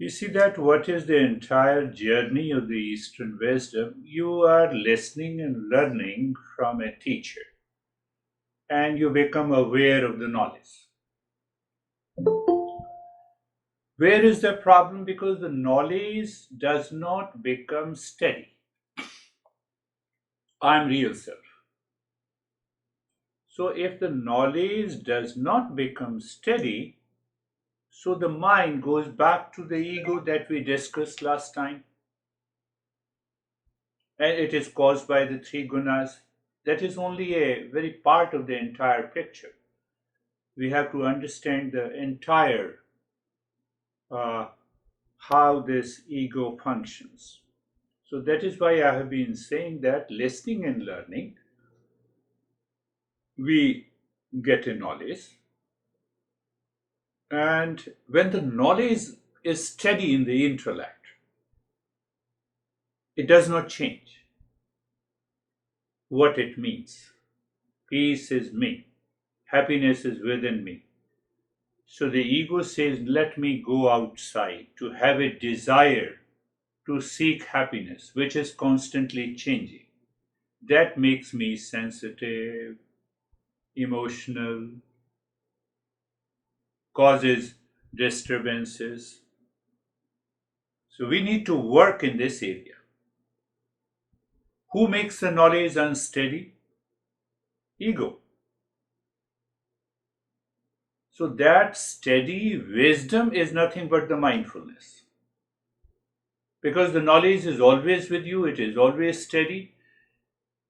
You see that what is the entire journey of the Eastern wisdom? You are listening and learning from a teacher, and you become aware of the knowledge. Where is the problem? Because the knowledge does not become steady. I am real self. So if the knowledge does not become steady, so the mind goes back to the ego that we discussed last time, and it is caused by the three gunas. That is only a very part of the entire picture. We have to understand the entire uh, how this ego functions. So that is why I have been saying that listening and learning, we get a knowledge, and when the knowledge is steady in the intellect, it does not change what it means. Peace is me, happiness is within me. So the ego says, let me go outside to have a desire to seek happiness, which is constantly changing. That makes me sensitive, emotional, causes disturbances. So we need to work in this area. Who makes the knowledge unsteady? Ego. So that steady wisdom is nothing but the mindfulness. Because the knowledge is always with you, it is always steady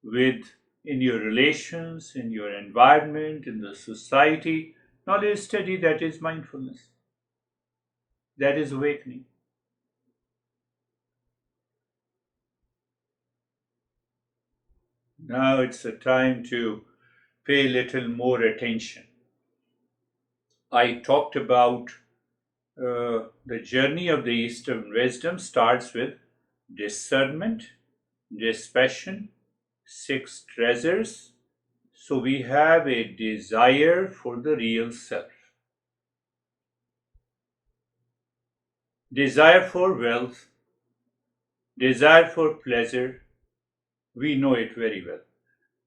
with in your relations, in your environment, in the society. Knowledge steady, that is mindfulness. That is awakening. Now it's a time to pay a little more attention. I talked about the journey of the Eastern wisdom starts with discernment, dispassion, six treasures. So we have a desire for the real self, desire for wealth, desire for pleasure. We know it very well.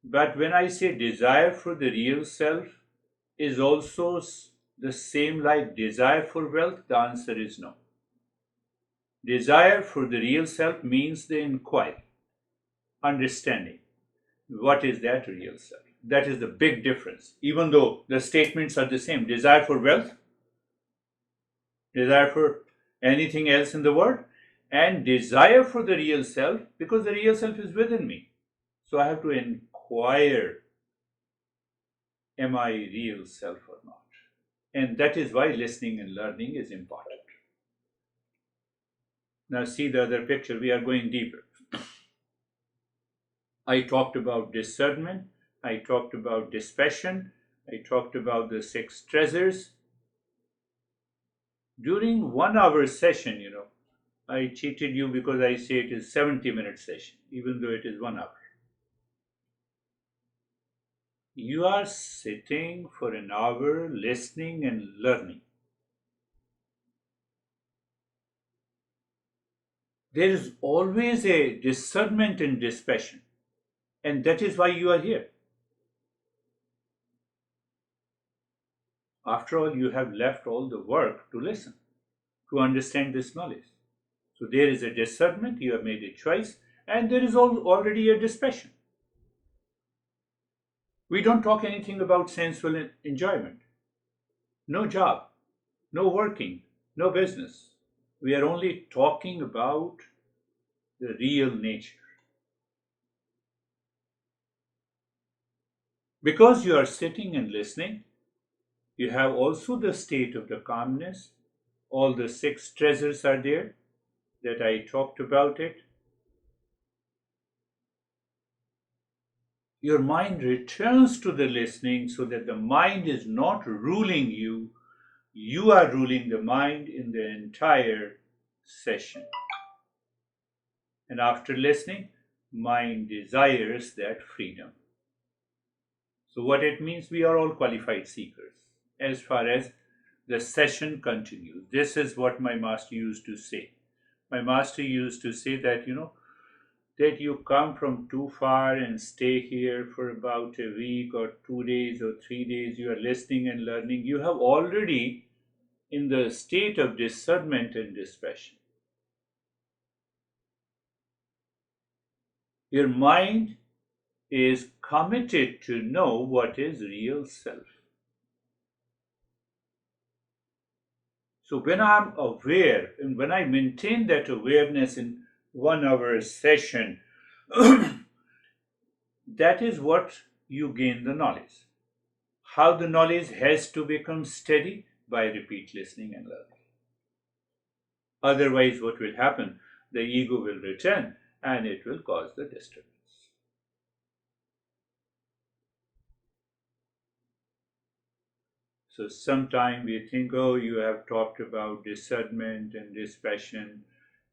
But when I say desire for the real self is also the same like desire for wealth, the answer is no. Desire for the real self means the inquiry, understanding. What is that real self? That is the big difference. Even though the statements are the same, desire for wealth, desire for anything else in the world, and desire for the real self, because the real self is within me. So I have to inquire, am I real self or not? And that is why listening and learning is important. Now see the other picture, we are going deeper. I talked about discernment, I talked about dispassion, I talked about the six treasures. During 1 hour session, I cheated you because I say it is 70-minute session, even though it is 1 hour. You are sitting for an hour listening and learning. There is always a discernment and dispassion, and that is why you are here. After all, you have left all the work to listen, to understand this knowledge. So there is a discernment, you have made a choice, and there is already a dispassion. We don't talk anything about sensual enjoyment. No job, no working, no business. We are only talking about the real nature. Because you are sitting and listening, you have also the state of the calmness. All the six treasures are there that I talked about it. Your mind returns to the listening so that the mind is not ruling you. You are ruling the mind in the entire session. And after listening, mind desires that freedom. So what it means, we are all qualified seekers as far as the session continues. This is what my master used to say. My master used to say that, that you come from too far and stay here for about a week or 2 days or 3 days, you are listening and learning. You have already in the state of discernment and dispassion. Your mind is committed to know what is real self. So when I'm aware and when I maintain that awareness in 1 hour session, that is what you gain the knowledge. How the knowledge has to become steady? By repeat listening and learning. Otherwise, what will happen? The ego will return and it will cause the disturbance. So sometimes we think, oh, you have talked about discernment and dispassion.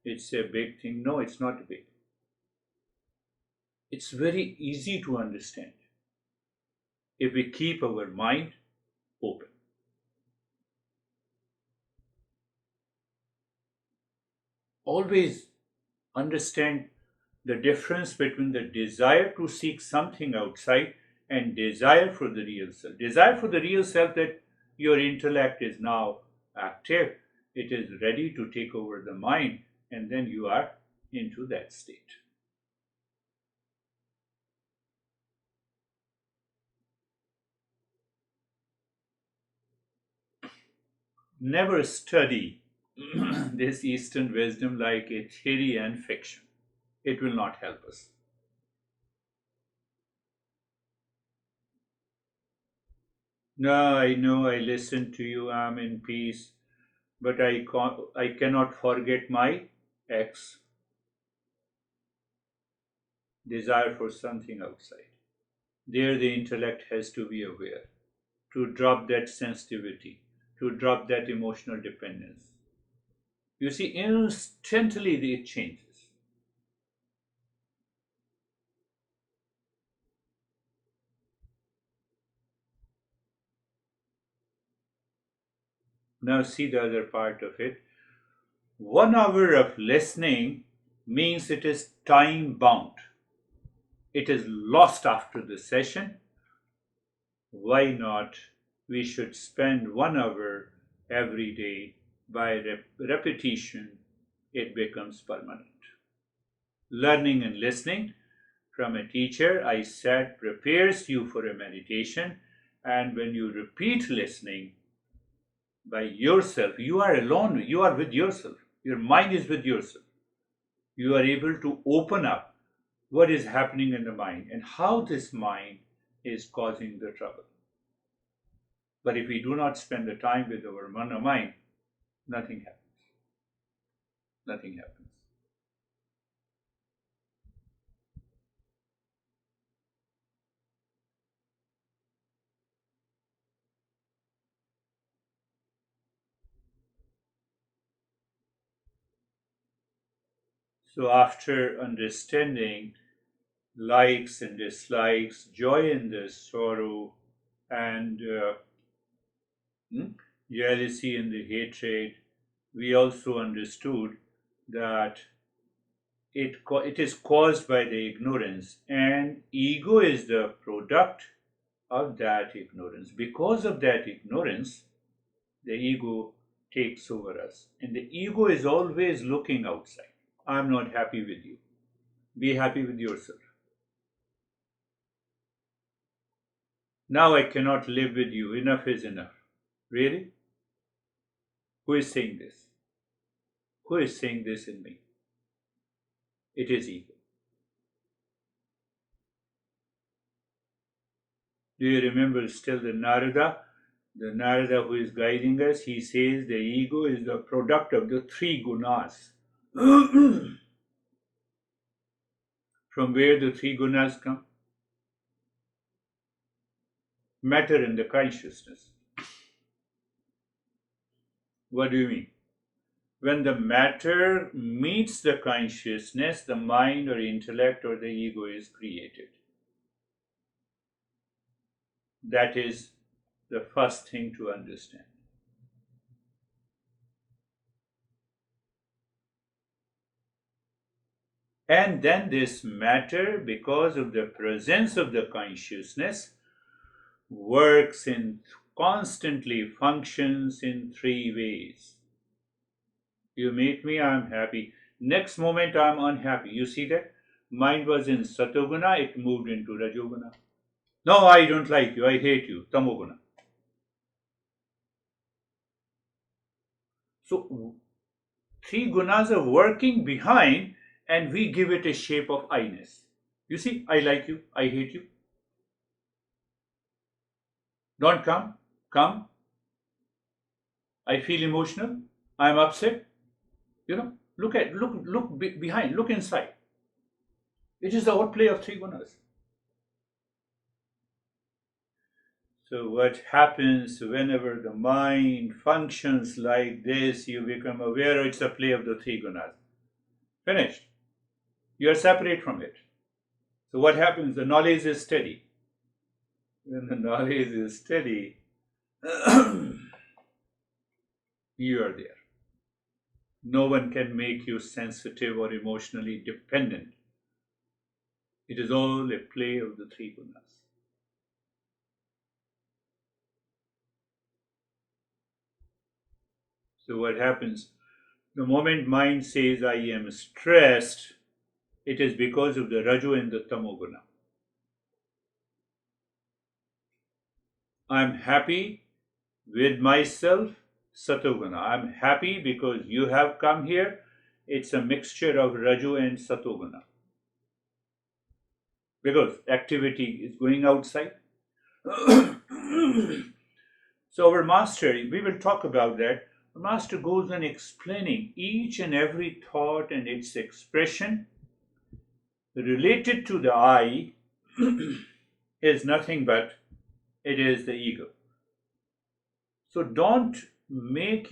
It's a big thing. No, it's not big. It's very easy to understand if we keep our mind open. Always understand the difference between the desire to seek something outside and desire for the real self. Desire for the real self, that your intellect is now active, it is ready to take over the mind, and then you are into that state. Never study this Eastern wisdom like a theory and fiction. It will not help us. No, I know, I listen to you, I'm in peace, but I cannot forget my ex, desire for something outside. There, the intellect has to be aware, to drop that sensitivity, to drop that emotional dependence. You see, instantly it changes. Now, see the other part of it. 1 hour of listening means it is time bound, it is lost after the session. Why not? We should spend 1 hour every day. By repetition, it becomes permanent. Learning and listening from a teacher, I said, prepares you for a meditation. And when you repeat listening by yourself, you are alone, you are with yourself. Your mind is with yourself. You are able to open up what is happening in the mind and how this mind is causing the trouble. But if we do not spend the time with our mind, nothing happens. Nothing happens. So after understanding likes and dislikes, joy and the sorrow, and jealousy and the hatred, we also understood that it is caused by the ignorance, and ego is the product of that ignorance. Because of that ignorance, the ego takes over us, and the ego is always looking outside. I'm not happy with you. Be happy with yourself. Now I cannot live with you. Enough is enough. Really? Who is saying this? Who is saying this in me? It is ego. Do you remember still the Narada? The Narada who is guiding us, he says the ego is the product of the three gunas. From where the three gunas come? Matter and the consciousness. What do you mean? When the matter meets the consciousness, the mind or intellect or the ego is created. That is the first thing to understand. And then this matter, because of the presence of the consciousness, works in constantly functions in three ways. You meet me, I'm happy. Next moment, I'm unhappy. You see that? Mind was in Satoguna, it moved into Rajoguna. No, I don't like you, I hate you, Tamoguna. So, three gunas are working behind, and we give it a shape of I-ness. You see, I like you, I hate you. Don't come, come. I feel emotional, I'm upset. Look behind, look inside. It is the outplay of three gunas. So what happens whenever the mind functions like this, you become aware it's a play of the three gunas. Finished. You are separate from it. So what happens? The knowledge is steady. When the knowledge is steady, you are there. No one can make you sensitive or emotionally dependent. It is all a play of the three gunas. So what happens? The moment mind says, I am stressed, it is because of the Rajo and the Tamoguna. I am happy with myself, Satoguna. I am happy because you have come here. It's a mixture of Rajo and Satoguna. Because activity is going outside. So our master, we will talk about that. The master goes on explaining each and every thought and its expression related to the I is nothing but it is the ego. So don't think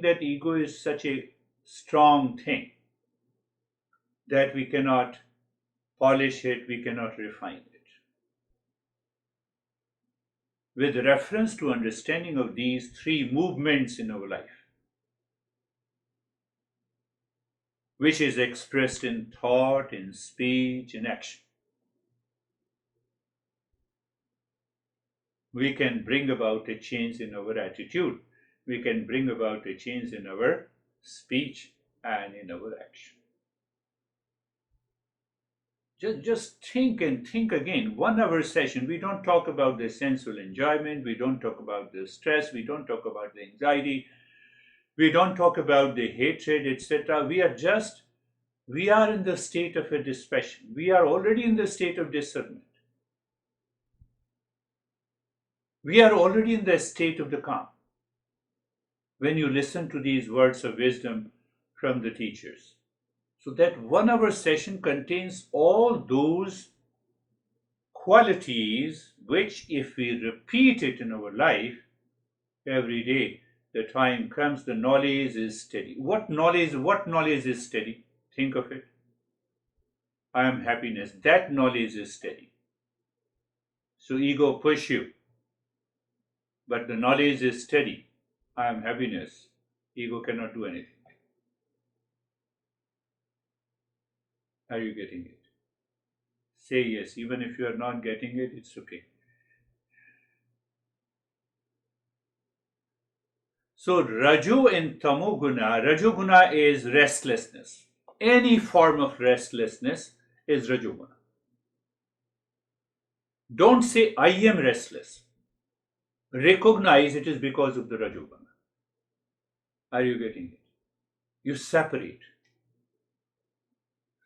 that ego is such a strong thing that we cannot polish it, we cannot refine it. With reference to understanding of these three movements in our life, which is expressed in thought, in speech, in action, we can bring about a change in our attitude. We can bring about a change in our speech and in our action. Just think and think again. 1 hour session, we don't talk about the sensual enjoyment, we don't talk about the stress, we don't talk about the anxiety, we don't talk about the hatred, etc. We are in the state of a dispassion. We are already in the state of discernment. We are already in the state of the calm. When you listen to these words of wisdom from the teachers. So that 1 hour session contains all those qualities which, if we repeat it in our life every day, the time comes, the knowledge is steady. What knowledge is steady? Think of it. I am happiness. That knowledge is steady. So ego push you. But the knowledge is steady. I am happiness. Ego cannot do anything. Are you getting it? Say yes. Even if you are not getting it, it's okay. So Raju and Tamoguna, Rajoguna is restlessness. Any form of restlessness is Rajoguna. Don't say I am restless. Recognize it is because of the Rajoguna. Are you getting it? You separate.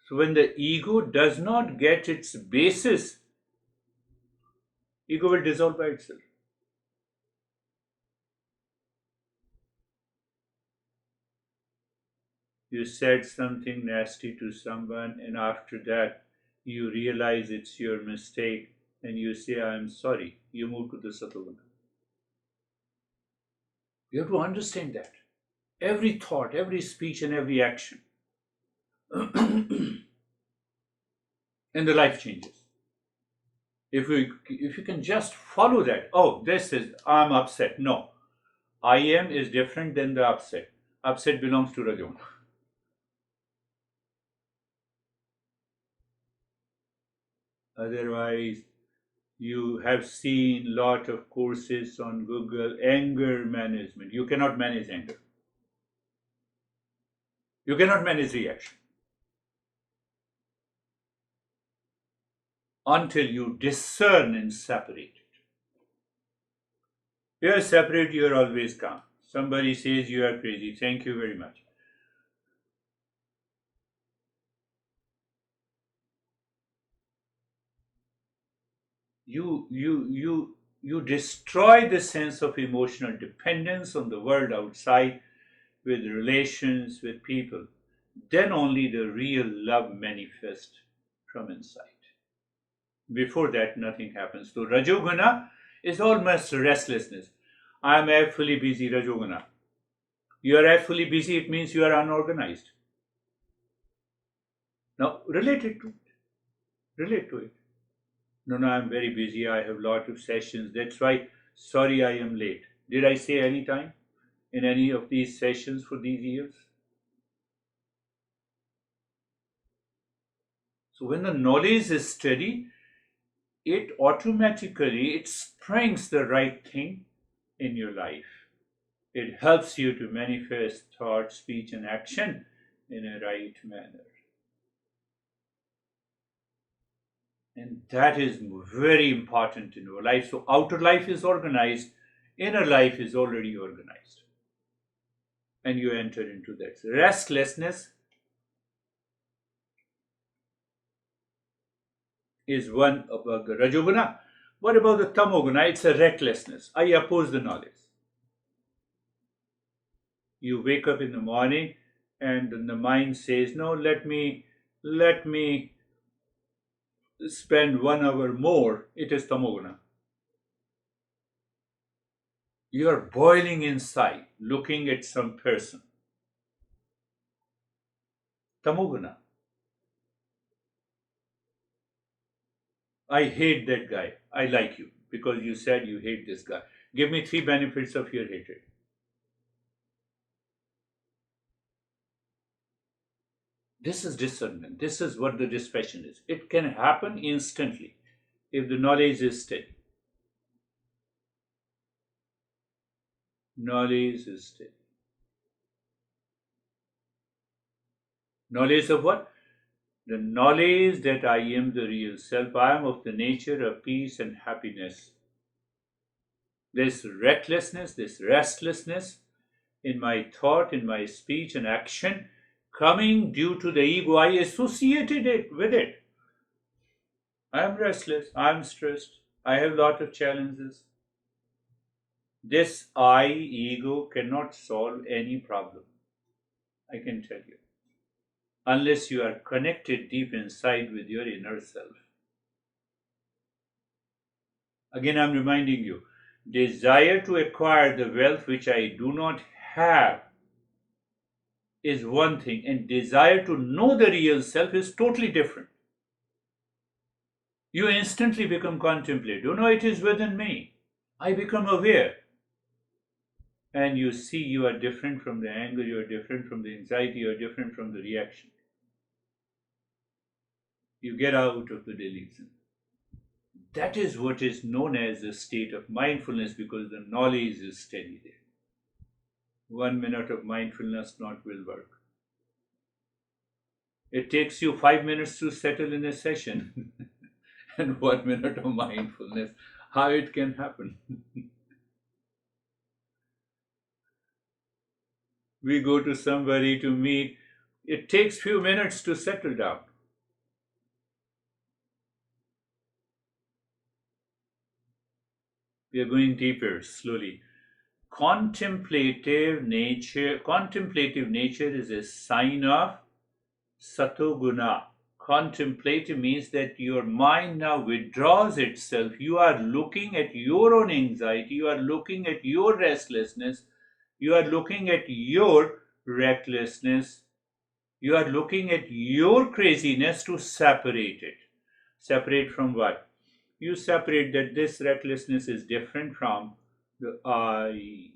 So when the ego does not get its basis, ego will dissolve by itself. You said something nasty to someone, and after that you realize it's your mistake and you say, I am sorry. You move to the Satoguna. You have to understand that. Every thought, every speech, and every action. And the life changes. If you can just follow that, oh, this is, I'm upset. No. I am is different than the upset. Upset belongs to Rajoguna. Otherwise, you have seen lot of courses on Google, anger management. You cannot manage anger. You cannot manage reaction until you discern and separate it. You are separate, you are always calm. Somebody says you are crazy. Thank you very much. You destroy the sense of emotional dependence on the world outside, with relations, with people. Then only the real love manifests from inside. Before that, nothing happens. So Rajoguna is almost restlessness. I am fully busy, Rajoguna. You are fully busy, it means you are unorganized. Now relate it to it. Relate to it. No, no, I'm very busy. I have a lot of sessions. That's why, sorry, I am late. Did I say any time in any of these sessions for these years? So when the knowledge is steady, it springs the right thing in your life. It helps you to manifest thought, speech, and action in a right manner. And that is very important in our life. So outer life is organized, inner life is already organized. And you enter into that. Restlessness is one about the Rajoguna. What about the Tamoguna? It's a recklessness. I oppose the knowledge. You wake up in the morning and the mind says, no, let me spend 1 hour more. It is Tamoguna. You are boiling inside, looking at some person. Tamoguna. I hate that guy. I like you because you said you hate this guy. Give me 3 benefits of your hatred. This is discernment. This is what the dispassion is. It can happen instantly if the knowledge is steady. Knowledge is steady. Knowledge of what? The knowledge that I am the real self. I am of the nature of peace and happiness. This recklessness, this restlessness in my thought, in my speech and action, coming due to the ego, I associated it with it. I am restless, I am stressed, I have a lot of challenges. This I, ego, cannot solve any problem. I can tell you. Unless you are connected deep inside with your inner self. Again, I'm reminding you, desire to acquire the wealth which I do not have is one thing, and desire to know the real self is totally different. You instantly become contemplative. You know, it is within me. I become aware. And you see you are different from the anger, you are different from the anxiety, you are different from the reaction. You get out of the delusion. That is what is known as a state of mindfulness because the knowledge is steady there. 1 minute of mindfulness not will work. It takes you 5 minutes to settle in a session and 1 minute of mindfulness. How it can happen? We go to somebody to meet. It takes few minutes to settle down. We are going deeper slowly. Contemplative nature is a sign of satoguna. Contemplative means that your mind now withdraws itself. You are looking at your own anxiety, you are looking at your restlessness, you are looking at your recklessness, you are looking at your craziness to separate it. Separate from what? You separate that this recklessness is different from the I.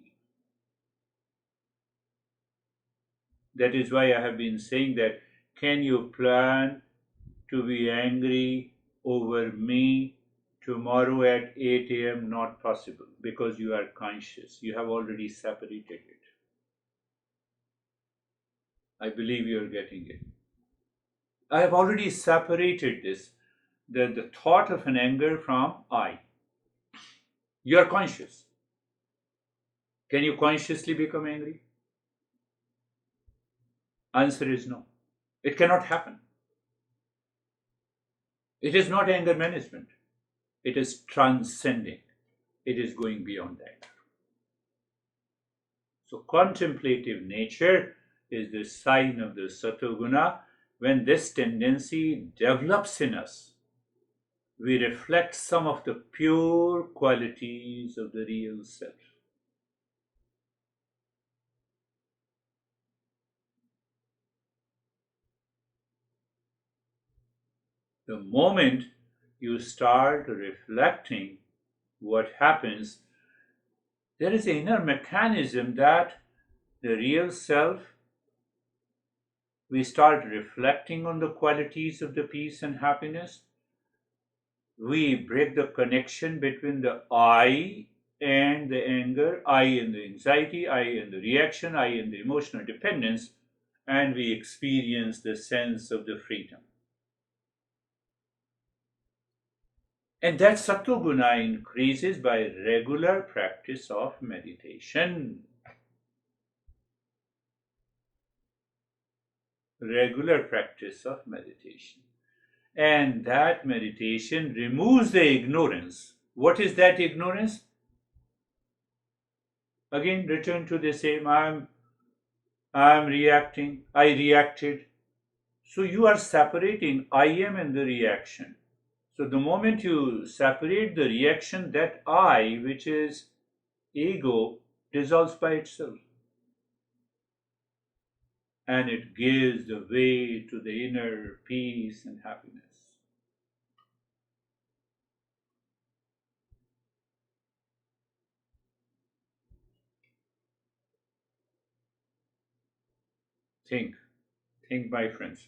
That is why I have been saying that can you plan to be angry over me tomorrow at 8 a.m. not possible because you are conscious. You have already separated it. I believe you are getting it. I have already separated this, the thought of an anger from I. You are conscious. Can you consciously become angry? Answer is no. It cannot happen. It is not anger management. It is transcending. It is going beyond that. So contemplative nature is the sign of the Satoguna. When this tendency develops in us, we reflect some of the pure qualities of the real self. The moment you start reflecting what happens, there is an inner mechanism that the real self, we start reflecting on the qualities of the peace and happiness. We break the connection between the I and the anger, I and the anxiety, I and the reaction, I and the emotional dependence, and we experience the sense of the freedom. And that Sattva-guna increases by regular practice of meditation. Regular practice of meditation. And that meditation removes the ignorance. What is that ignorance? Again, return to the same. I'm reacting. I reacted. So you are separating I am and the reaction. So the moment you separate the reaction, that I, which is ego, dissolves by itself. And it gives the way to the inner peace and happiness. Think, my friends.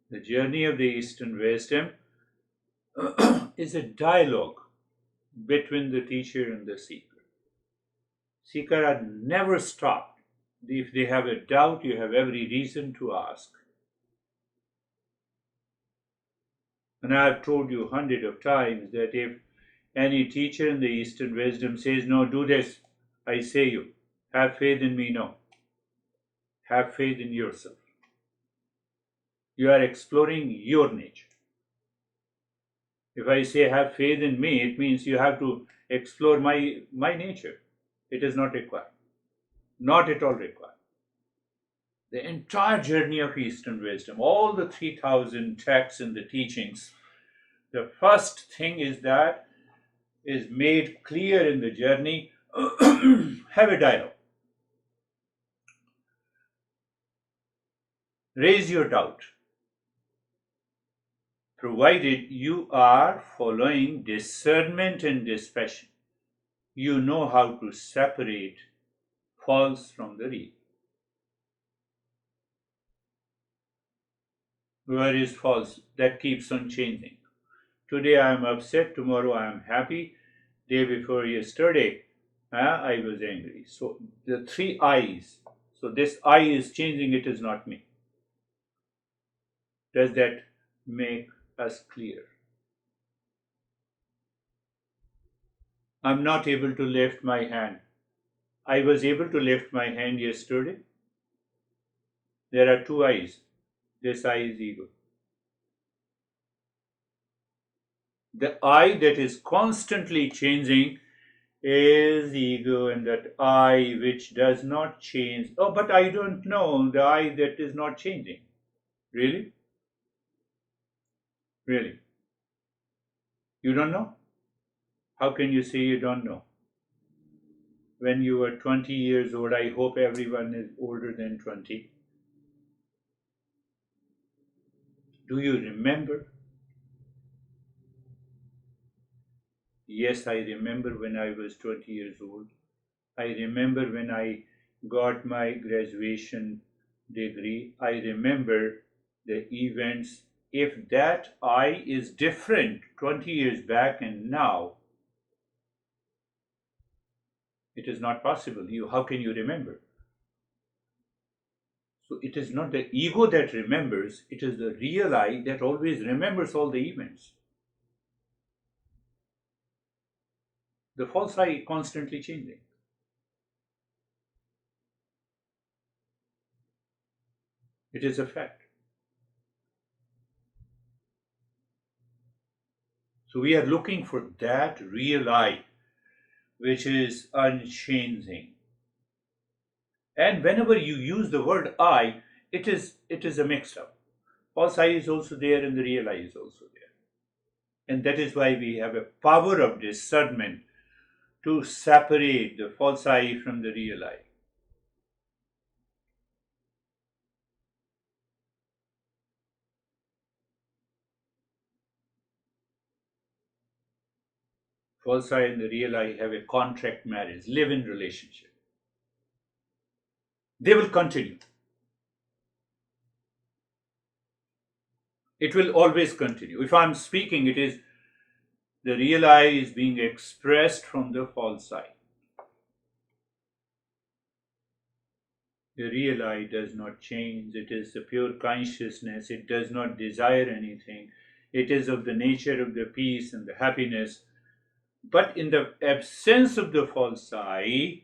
The journey of the Eastern wisdom is a dialogue between the teacher and the seeker. Seeker are never stopped. If they have a doubt, you have every reason to ask. And I have told you hundreds of times that if any teacher in the Eastern wisdom says, no, do this, I say you, have faith in me, no. Have faith in yourself. You are exploring your nature. If I say have faith in me, it means you have to explore my nature. It is not required. Not at all required. The entire journey of Eastern wisdom, all the 3,000 texts and the teachings, the first thing is that is made clear in the journey. Have a dialogue. Raise your doubt, provided you are following discernment and dispassion. You know how to separate false from the real. Where is false? That keeps on changing. Today I am upset, tomorrow I am happy, day before yesterday I was angry. So the three I's. So this I is changing, it is not me. Does that make us clear? I'm not able to lift my hand. I was able to lift my hand yesterday. There are two I's. This I is ego. The I that is constantly changing is ego, and that I which does not change. Oh, but I don't know the I that is not changing. Really? Really? You don't know? How can you say you don't know? When you were 20 years old, I hope everyone is older than 20. Do you remember? Yes, I remember when I was 20 years old. I remember when I got my graduation degree. I remember the events if that I is different 20 years back and now, it is not possible. How can you remember? So it is not the ego that remembers, it is the real I that always remembers all the events. The false I constantly changing. It is a fact. So we are looking for that real I, which is unchanging. And whenever you use the word I, it is a mix-up. False I is also there and the real I is also there. And that is why we have a power of discernment to separate the false I from the real I. False I and the real I have a contract marriage, live-in relationship. They will continue. It will always continue. If I'm speaking, it is the real I is being expressed from the false I. The real I does not change. It is the pure consciousness. It does not desire anything. It is of the nature of the peace and the happiness. But in the absence of the false I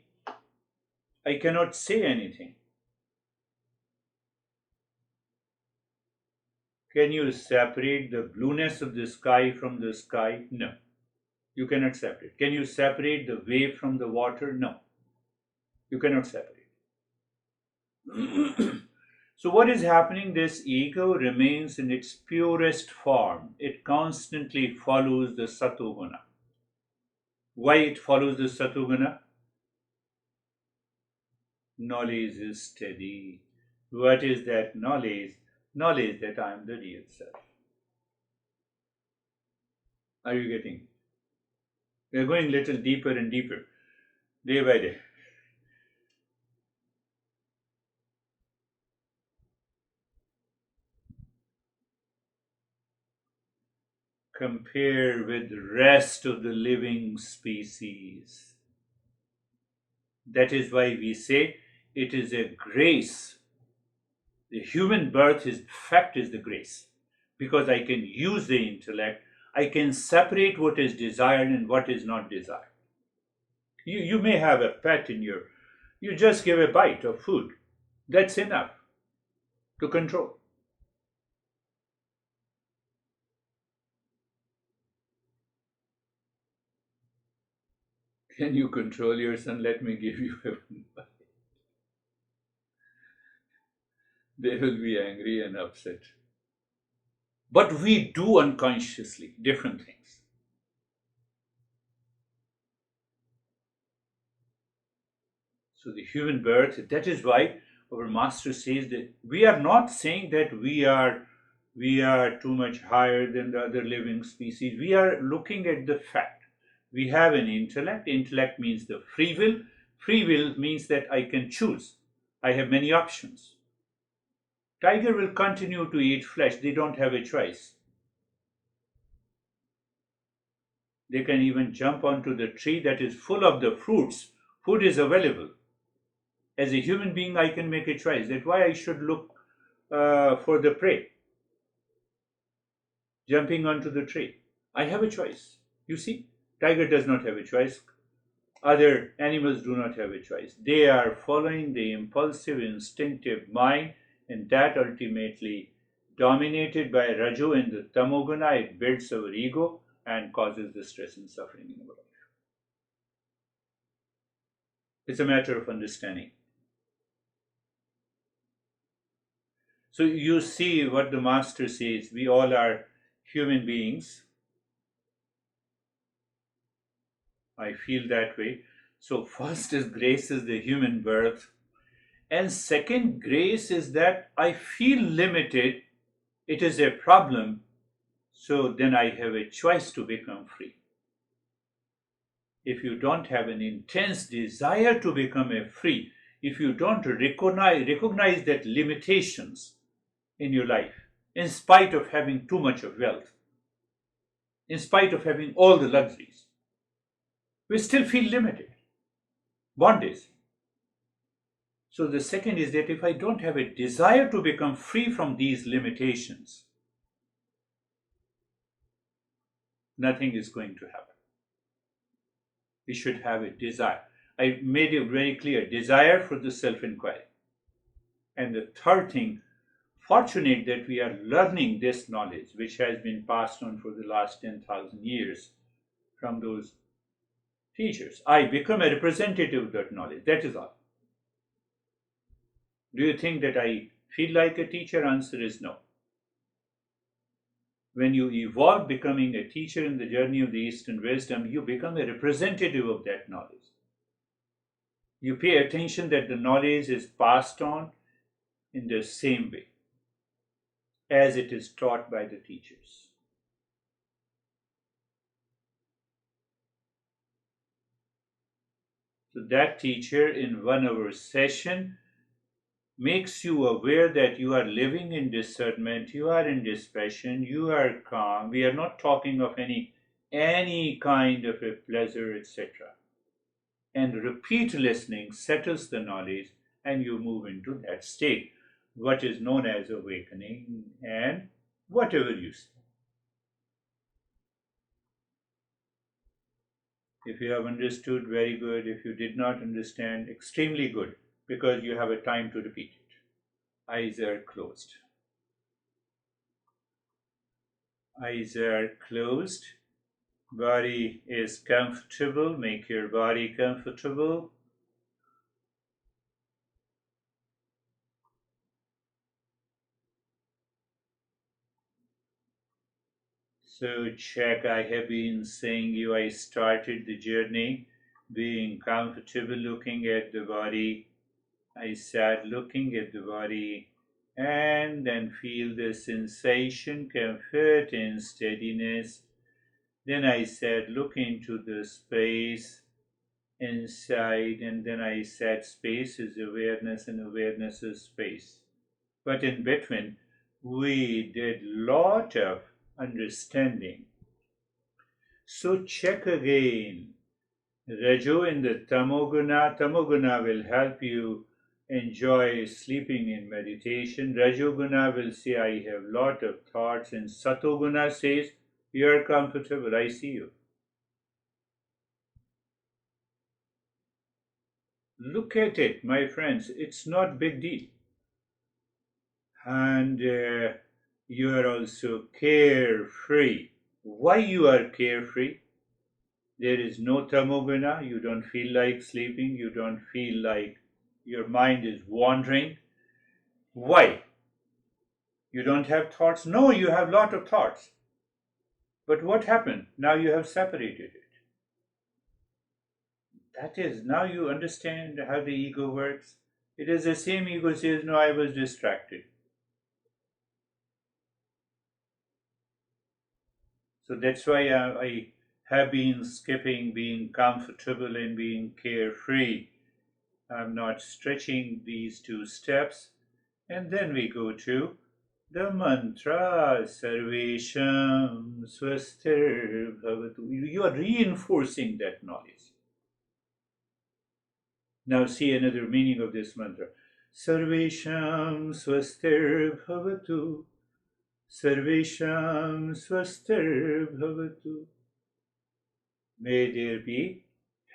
cannot say anything. Can you separate the blueness of the sky from the sky? No. You cannot separate. Can you separate the wave from the water? No. You cannot separate. So what is happening? This ego remains in its purest form. It constantly follows the satoguna. Why it follows the satoguna? Knowledge is steady. What is that knowledge? Knowledge that I am the real self. Are you getting? We are going a little deeper and deeper, day by day. Compare with the rest of the living species. That is why we say it is a grace. The human birth is fact is the grace, because I can use the intellect. I can separate what is desired and what is not desired. You may have a pet in you just give a bite of food. That's enough to control. Can you control your son? Let me give you a bite. They will be angry and upset. But we do unconsciously different things. So the human birth, that is why our master says that we are not saying that we are too much higher than the other living species. We are looking at the fact. We have an intellect. Intellect means the free will. Free will means that I can choose. I have many options. Tiger will continue to eat flesh. They don't have a choice. They can even jump onto the tree that is full of the fruits. Food is available. As a human being, I can make a choice. That's why I should look for the prey. Jumping onto the tree. I have a choice. You see, tiger does not have a choice. Other animals do not have a choice. They are following the impulsive, instinctive mind, and that ultimately, dominated by Raju and the Tamoguna, it builds our ego and causes the stress and suffering in our life. It's a matter of understanding. So you see what the master says, we all are human beings. I feel that way. So first is grace is the human birth. And second, grace is that I feel limited. It is a problem. So then I have a choice to become free. If you don't have an intense desire to become a free, if you don't recognize that limitations in your life, in spite of having too much of wealth, in spite of having all the luxuries. We still feel limited. Bondage. So the second is that if I don't have a desire to become free from these limitations, nothing is going to happen. We should have a desire. I made it very clear, desire for the self-inquiry. And the third thing, fortunate that we are learning this knowledge, which has been passed on for the last 10,000 years from those teachers. I become a representative of that knowledge. That is all. Do you think that I feel like a teacher? Answer is no. When you evolve becoming a teacher in the journey of the Eastern wisdom, you become a representative of that knowledge. You pay attention that the knowledge is passed on in the same way as it is taught by the teachers. So that teacher in 1 hour session makes you aware that you are living in discernment, you are in dispassion, you are calm. We are not talking of any kind of a pleasure, etc. And repeat listening settles the knowledge and you move into that state, what is known as awakening and whatever you say. If you have understood, very good. If you did not understand, extremely good, because you have a time to repeat it. Eyes are closed. Eyes are closed. Body is comfortable. Make your body comfortable. So check, I have been saying you, I started the journey being comfortable looking at the body. I sat looking at the body and then feel the sensation, comfort and steadiness. Then I sat looking into the space inside, and then I said space is awareness and awareness is space. But in between, we did lot of understanding. So check again. Rajo and the Tamoguna. Tamoguna will help you enjoy sleeping in meditation. Rajoguna will say, I have lot of thoughts. And Satoguna says, you are comfortable, I see you. Look at it, my friends. It's not big deal. And you are also carefree. Why you are carefree? There is no tamoguna. You don't feel like sleeping. You don't feel like your mind is wandering. Why? You don't have thoughts? No, you have lot of thoughts. But what happened? Now you have separated it. That is, now you understand how the ego works. It is the same ego says, no, I was distracted. So that's why I have been skipping being comfortable and being carefree. I'm not stretching these two steps. And then we go to the mantra, Sarvesham Swastir Bhavatu. You are reinforcing that knowledge. Now see another meaning of this mantra. Sarvesham Swastir Bhavatu. Sarvesham Swastir Bhavatu. May there be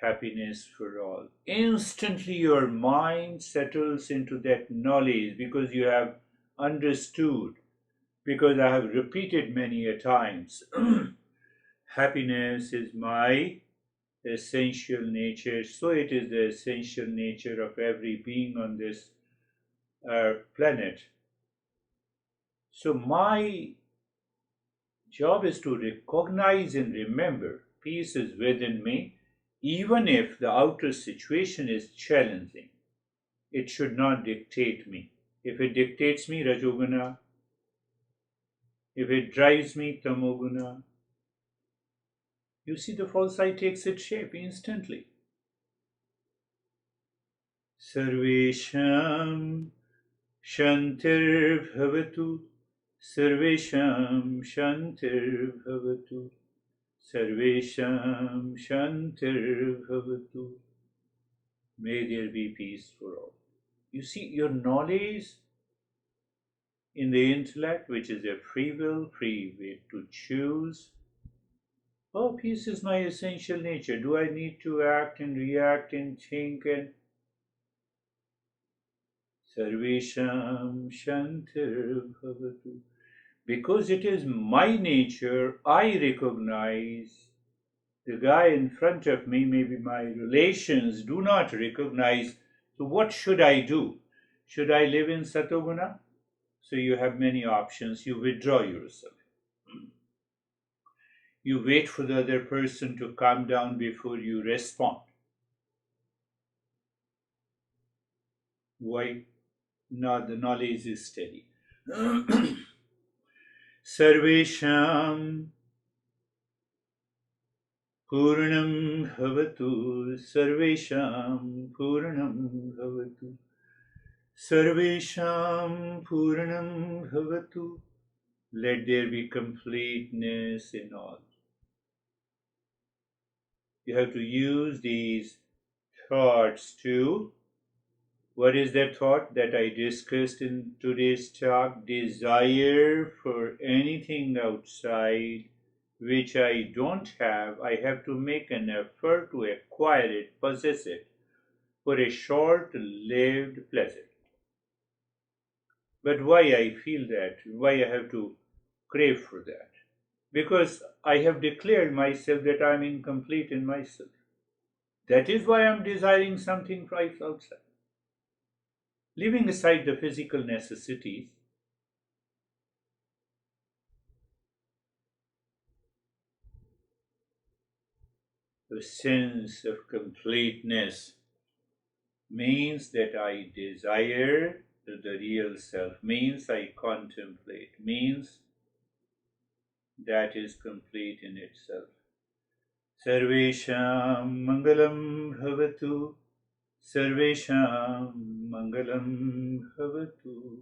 happiness for all. Instantly your mind settles into that knowledge because you have understood, because I have repeated many a times. Happiness is my essential nature, so it is the essential nature of every being on this planet. So my job is to recognize and remember peace is within me, even if the outer situation is challenging. It should not dictate me. If it dictates me, Rajoguna. If it drives me, Tamoguna. You see, the false I takes its shape instantly. Sarvesham Shantir Bhavatu. Sarvesham Shantir Bhavatu. Sarvesham Shantir Bhavatu. May there be peace for all. You see, your knowledge in the intellect, which is a free will, free way to choose. Oh, peace is my essential nature. Do I need to act and react and think and Sarvesham Shantir Bhavatu? Because it is my nature, I recognize the guy in front of me, maybe my relations do not recognize. So, what should I do? Should I live in Satoguna? So, you have many options. You withdraw yourself. You wait for the other person to calm down before you respond. Why? Now the knowledge is steady. Sarvesham Purnam Bhavatu. Sarvesham Purnam Bhavatu. Sarvesham Purnam Bhavatu. Let there be completeness in all. You have to use these thoughts to, what is that thought that I discussed in today's talk? Desire for anything outside which I don't have. I have to make an effort to acquire it, possess it, for a short-lived pleasure. But why I feel that? Why I have to crave for that? Because I have declared myself that I am incomplete in myself. That is why I am desiring something right outside. Leaving aside the physical necessities, the sense of completeness means that I desire the real self, means I contemplate, means that is complete in itself. Sarvesham Mangalam Bhavatu. Sarvesham Mangalam Bhavatu.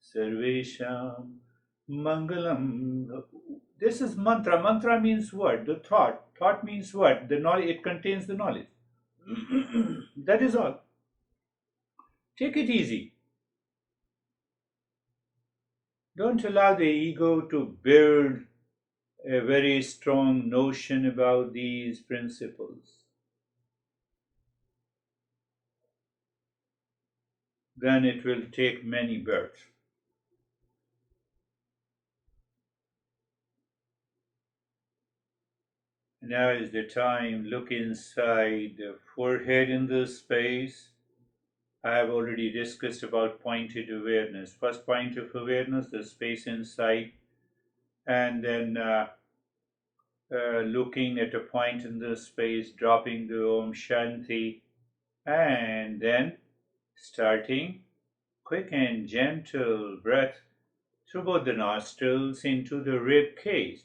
Sarvesham Mangalam Bhavatu. This is mantra. Mantra means what? The thought. Thought means what? The knowledge. It contains the knowledge. That is all. Take it easy. Don't allow the ego to build a very strong notion about these principles. Then it will take many births. Now is the time. Look inside the forehead in this space. I have already discussed about pointed awareness. First point of awareness, the space inside, and then looking at a point in the space, dropping the Om Shanti, and then starting quick and gentle breath through both the nostrils into the rib cage.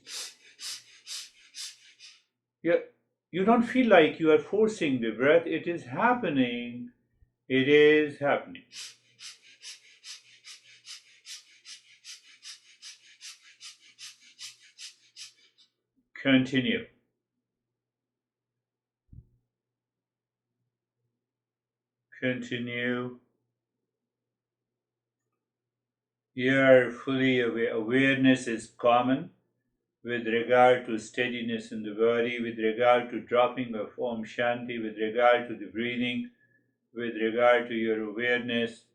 You don't feel like you are forcing the breath, it is happening. It is happening. Continue. Continue. You are fully aware. Awareness is common with regard to steadiness in the body, with regard to dropping of Om Shanti, with regard to the breathing, with regard to your awareness.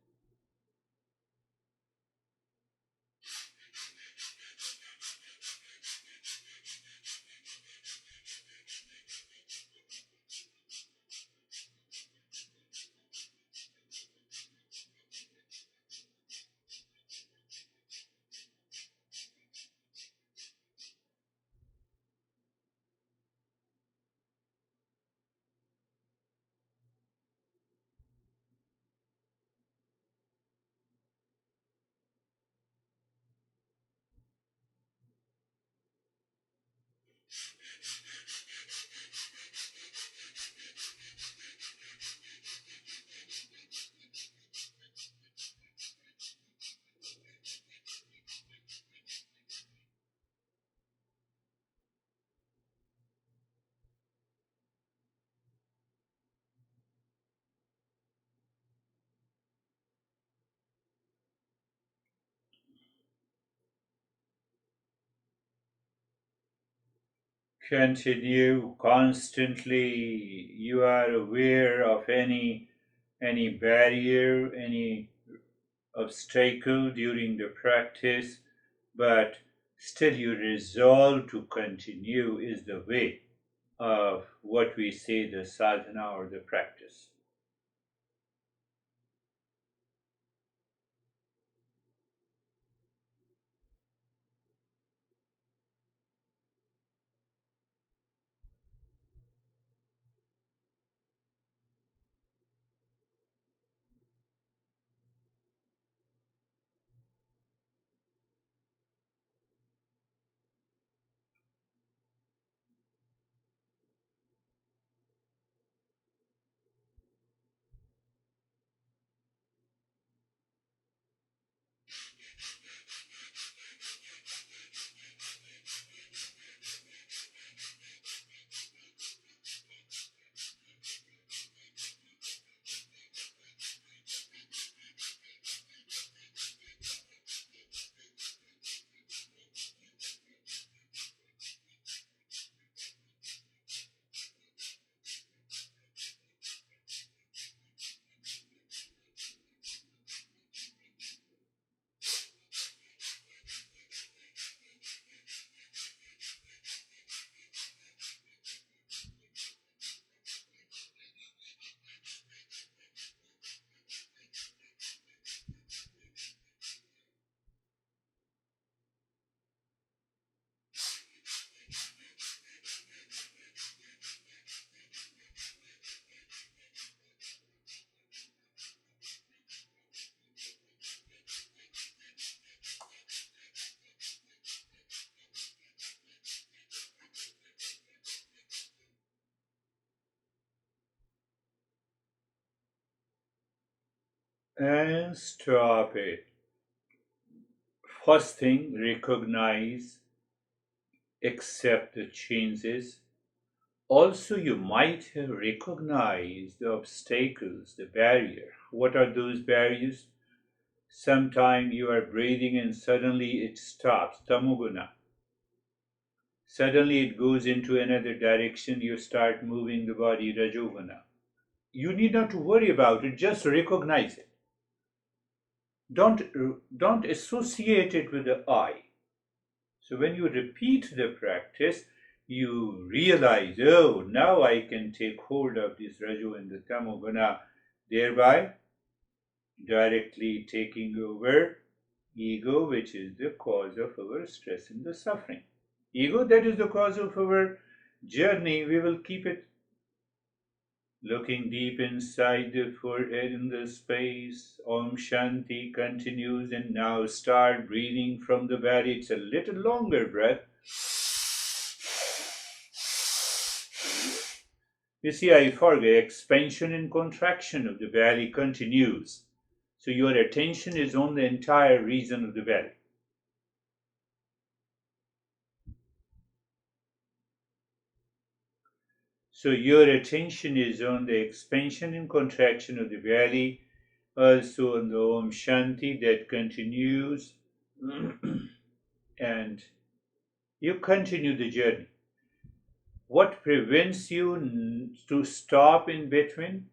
continue constantly. You are aware of any barrier, any obstacle during the practice, but still you resolve to continue is the way of what we say the sadhana or the practice. And stop it. First thing, recognize, accept the changes. Also, you might recognize the obstacles, the barrier. What are those barriers? Sometimes you are breathing and suddenly it stops, tamoguna. Suddenly it goes into another direction, you start moving the body, rajoguna. You need not to worry about it, just recognize it. Don't associate it with the I. So when you repeat the practice, you realize, oh, now I can take hold of this Raju and the Tamoguna, thereby directly taking over ego, which is the cause of our stress and the suffering. Ego, that is the cause of our journey. We will keep it looking deep inside the forehead in the space. Om Shanti continues, and now start breathing from the belly. It's a little longer breath. You see, I forget, expansion and contraction of the belly continues. So your attention is on the entire region of the belly. So your attention is on the expansion and contraction of the belly, also on the Om Shanti that continues, and you continue the journey. What prevents you to stop in between?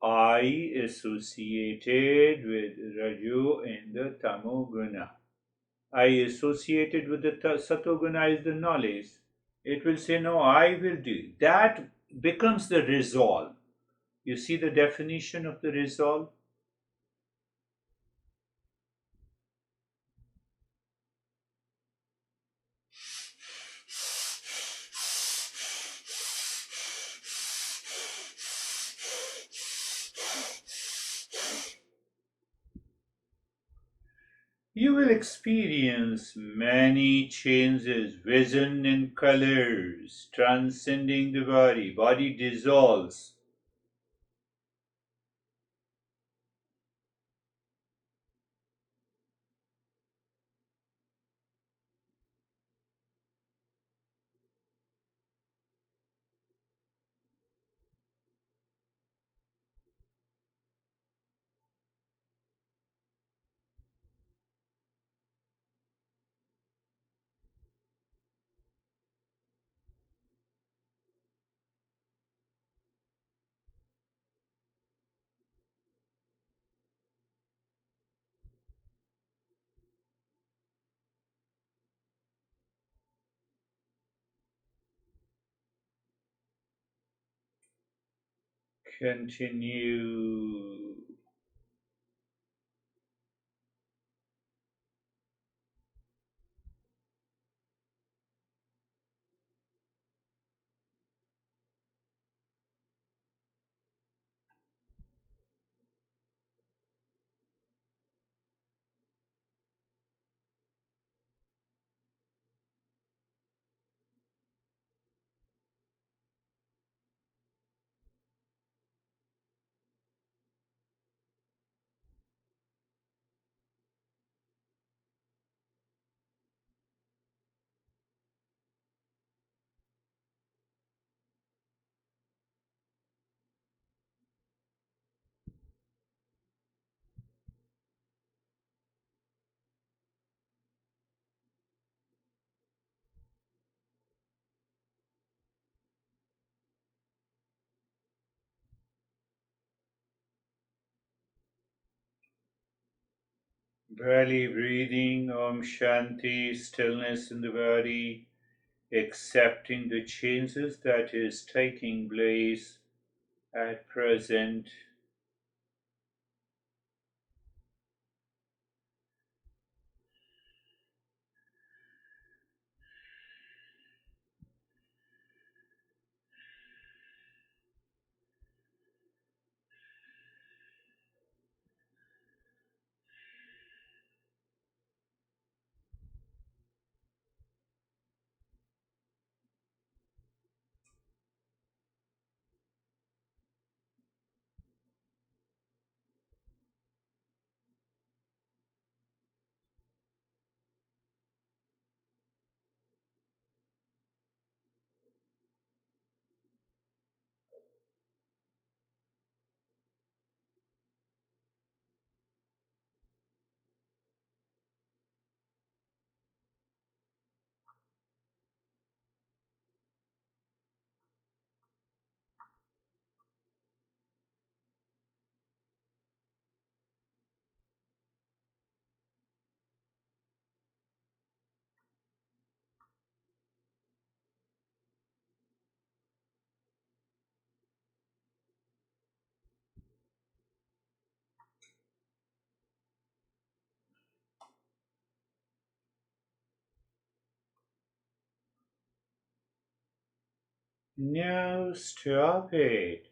I associated with Raju and the Tamoguna. I associated with the Satoguna is the knowledge. It will say, no, I will do. That becomes the resolve. You see the definition of the resolve? You will experience many changes, vision and colors, transcending the body. Body dissolves. Continue. Belly breathing, Om Shanti, stillness in the body, accepting the changes that is taking place at present. Now stop it.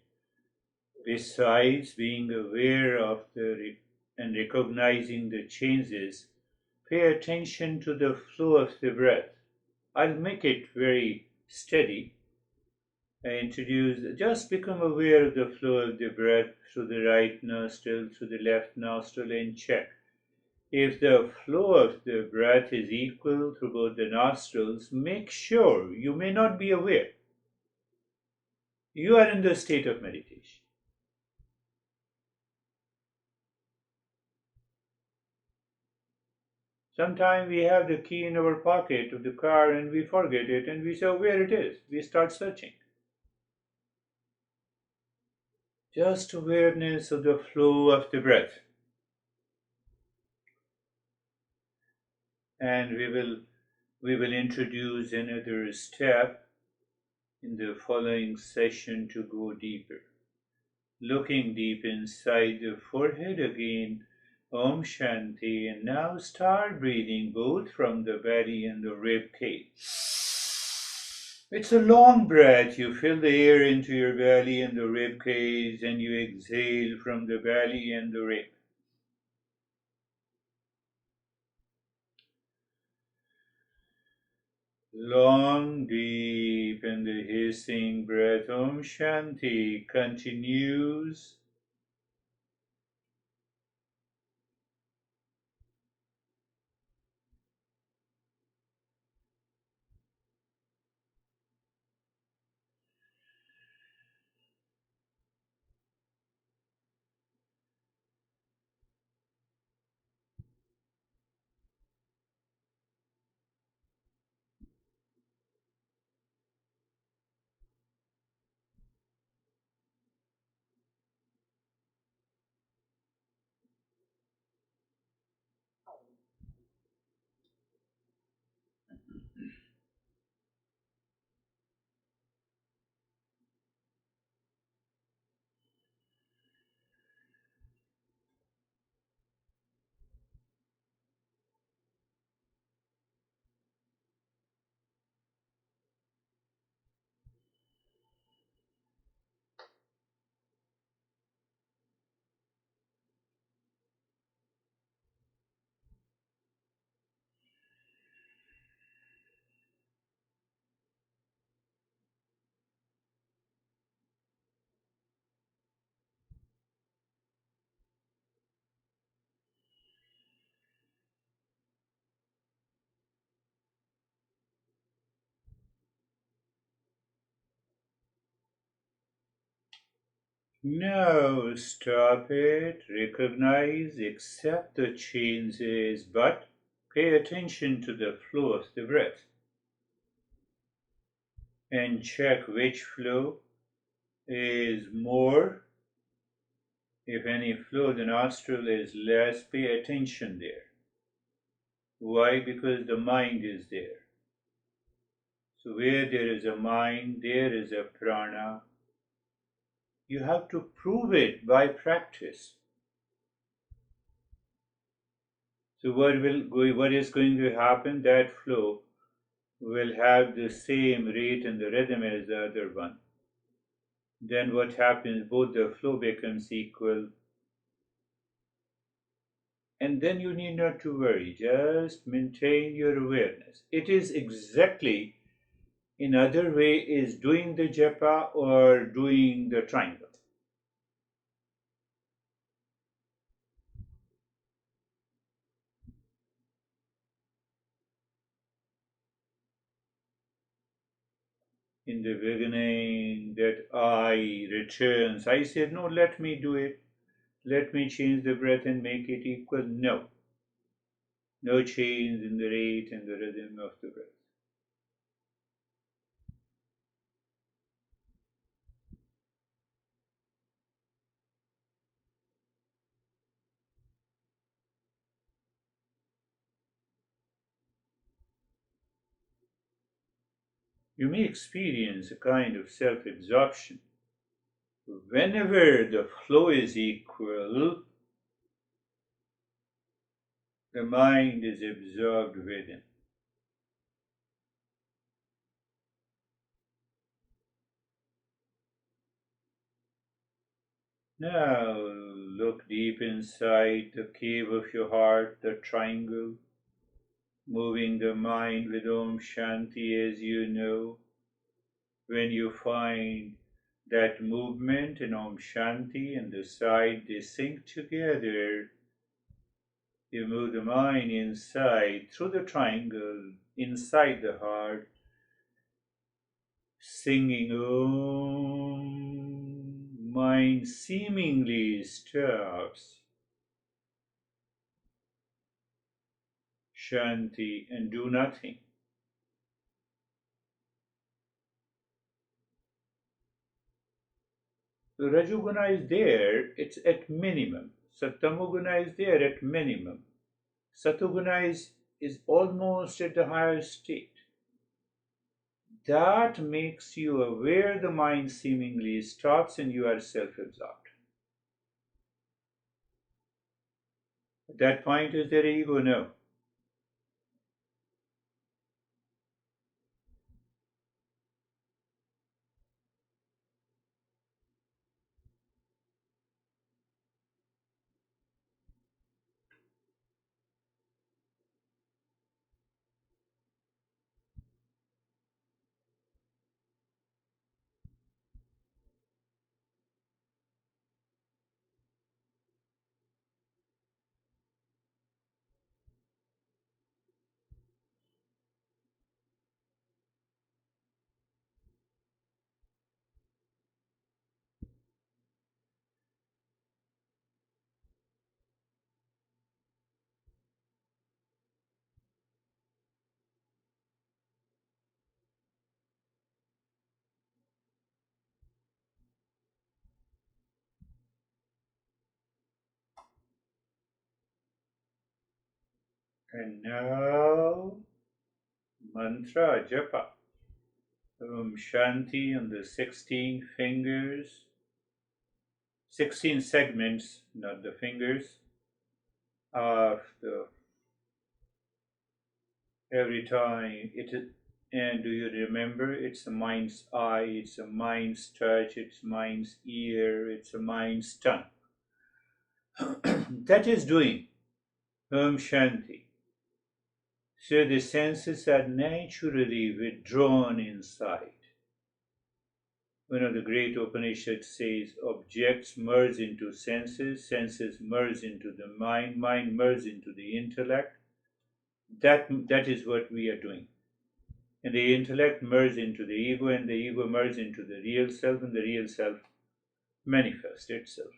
Besides being aware of and recognizing the changes, pay attention to the flow of the breath. I'll make it very steady. I introduce, just become aware of the flow of the breath through the right nostril, through the left nostril, and check. If the flow of the breath is equal through both the nostrils, make sure you may not be aware. You are in the state of meditation. Sometimes we have the key in our pocket of the car and we forget it and we say, oh, where it is. We start searching. Just awareness of the flow of the breath. And we will introduce another step in the following session to go deeper. Looking deep inside the forehead again, Om Shanti, and now start breathing both from the belly and the rib cage. It's a long breath. You fill the air into your belly and the rib cage, and you exhale from the belly and the rib. Long, deep, and the hissing breath, Om Shanti, continues. No, stop it, recognize, accept the changes, but pay attention to the flow of the breath and check which flow is more. If any flow, the nostril is less, pay attention there. Why? Because the mind is there. So, where there is a mind, there is a prana. You have to prove it by practice. So, what is going to happen? That flow will have the same rate and the rhythm as the other one. Then what happens? Both the flow becomes equal, and then you need not to worry. Just maintain your awareness. It is exactly in other way is doing the japa or doing the triangle. In the beginning, that I returns. I said, no, let me do it. Let me change the breath and make it equal. No, no change in the rate and the rhythm of the breath. You may experience a kind of self absorption. Whenever the flow is equal, the mind is absorbed within. Now look deep inside the cave of your heart, the triangle, moving the mind with Om Shanti as you know. When you find that movement in Om Shanti and the side they sync together, you move the mind inside through the triangle, inside the heart, singing Om. Mind seemingly stops. Shanti and do nothing. The Rajoguna is there, it's at minimum. Satamoguna is there at minimum. Satoguna is almost at the higher state. That makes you aware the mind seemingly stops and you are self absorbed. At that point, is there ego? No. And now, mantra japa. Om Shanti on the 16 fingers, 16 segments, not the fingers, of the every time it is. And do you remember? It's a mind's eye, it's a mind's touch, it's mind's ear, it's a mind's tongue. That is doing Om Shanti. So the senses are naturally withdrawn inside. One of the great Upanishads says objects merge into senses, senses merge into the mind, mind merge into the intellect. That is what we are doing. And the intellect merges into the ego, and the ego merges into the real self, and the real self manifest itself.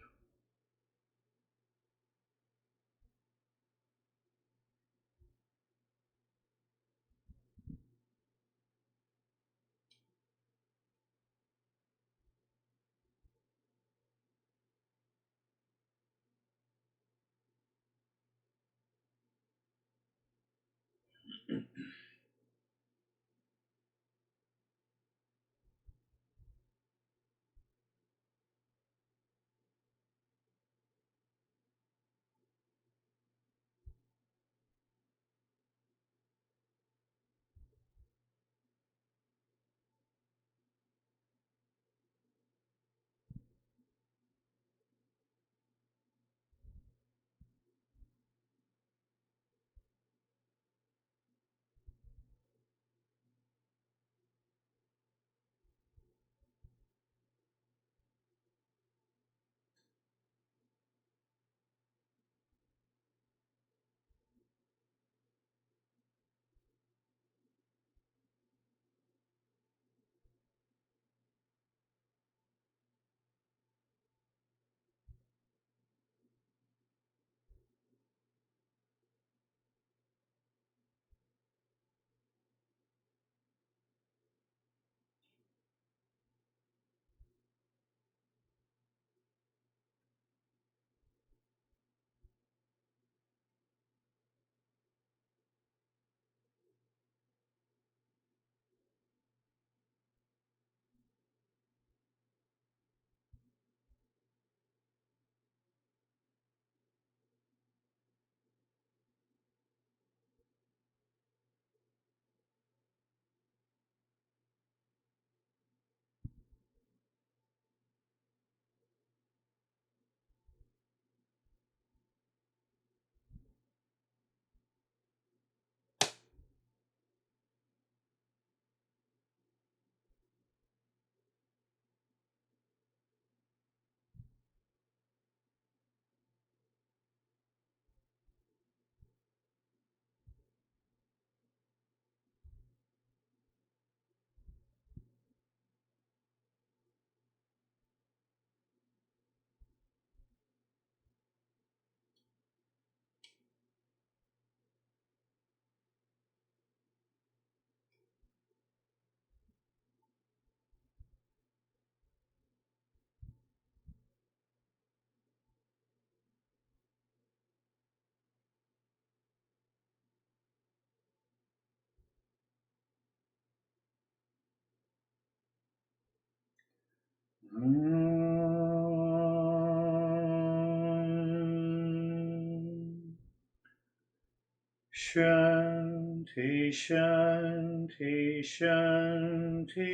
Shanti, Shanti, Shanti.